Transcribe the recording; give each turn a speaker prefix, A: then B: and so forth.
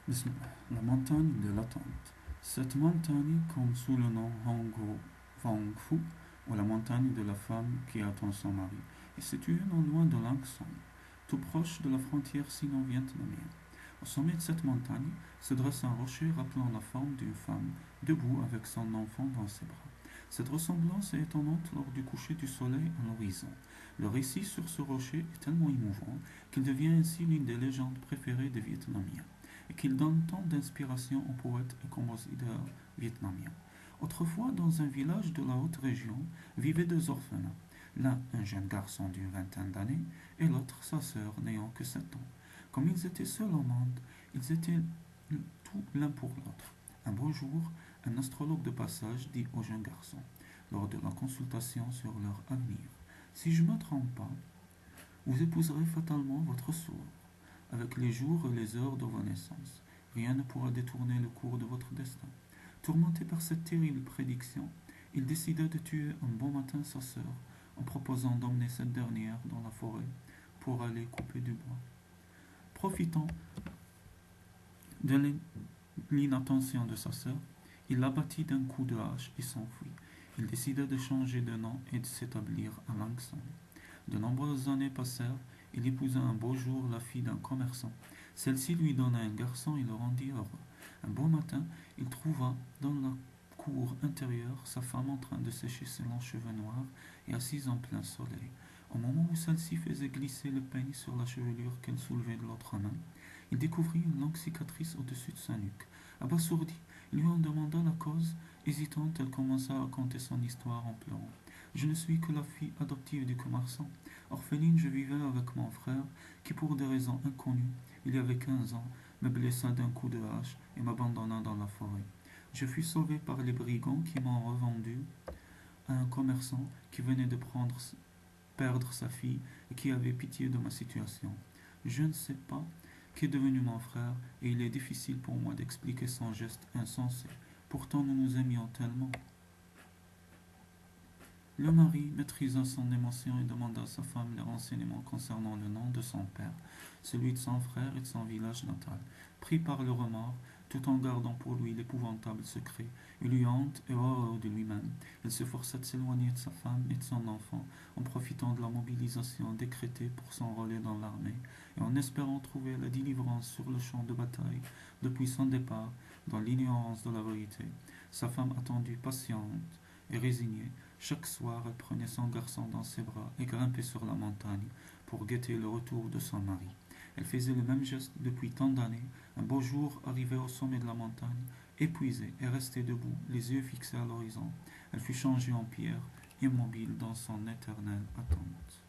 A: Bismillah. La montagne de l'attente. Cette montagne, comme sous le nom Honghu, ou la montagne de la femme qui attend son mari, est située non loin de Langsong, tout proche de la frontière sino-vietnamienne. Au sommet de cette montagne se dresse un rocher rappelant la forme d'une femme debout avec son enfant dans ses bras. Cette ressemblance est étonnante lors du coucher du soleil à l'horizon. Le récit sur ce rocher est tellement émouvant qu'il devient ainsi l'une des légendes préférées des Vietnamiens et qu'il donne tant d'inspiration aux poètes et compositeurs vietnamiens. Autrefois, dans un village de la haute région, vivaient deux orphelins. L'un, un jeune garçon d'une vingtaine d'années, et l'autre, sa sœur, n'ayant que 7 ans. Comme ils étaient seuls au monde, ils étaient tout l'un pour l'autre. Un beau jour, un astrologue de passage dit au jeune garçon, lors de la consultation sur leur avenir, si je ne me trompe pas, vous épouserez fatalement votre sourd. Avec les jours et les heures de vos naissances, rien ne pourra détourner le cours de votre destin. Tourmenté par cette terrible prédiction, il décida de tuer un bon matin sa sœur en proposant d'emmener cette dernière dans la forêt pour aller couper du bois. Profitant de l'inattention de sa sœur, il l'abattit d'un coup de hache et s'enfuit. Il décida de changer de nom et de s'établir à Langsong. De nombreuses années passèrent. Il épousa un beau jour la fille d'un commerçant. Celle-ci lui donna un garçon et le rendit heureux. Un beau matin, il trouva dans la cour intérieure sa femme en train de sécher ses longs cheveux noirs et assise en plein soleil. Au moment où celle-ci faisait glisser le peigne sur la chevelure qu'elle soulevait de l'autre main, il découvrit une longue cicatrice au-dessus de sa nuque. Abasourdi, il lui en demanda la cause. Hésitante, elle commença à raconter son histoire en pleurant. Je ne suis que la fille adoptive du commerçant. Orpheline, je vivais avec mon frère, qui pour des raisons inconnues, il y avait 15 ans, me blessa d'un coup de hache et m'abandonna dans la forêt. Je fus sauvé par les brigands qui m'ont revendu à un commerçant qui venait de perdre sa fille et qui avait pitié de ma situation. Je ne sais pas qu'est devenu mon frère et il est difficile pour moi d'expliquer son geste insensé. Pourtant nous nous aimions tellement. Le mari maîtrisa son émotion et demanda à sa femme les renseignements concernant le nom de son père, celui de son frère et de son village natal. Pris par le remords, tout en gardant pour lui l'épouvantable secret, il eut honte et horreur de lui-même. Il se força de s'éloigner de sa femme et de son enfant, en profitant de la mobilisation décrétée pour s'enrôler dans l'armée, et en espérant trouver la délivrance sur le champ de bataille, depuis son départ, dans l'ignorance de la vérité. Sa femme attendit patiente et résignée. Chaque soir, elle prenait son garçon dans ses bras et grimpait sur la montagne pour guetter le retour de son mari. Elle faisait le même geste depuis tant d'années. Un beau jour, arrivée au sommet de la montagne, épuisée et restée debout, les yeux fixés à l'horizon, elle fut changée en pierre, immobile dans son éternelle attente.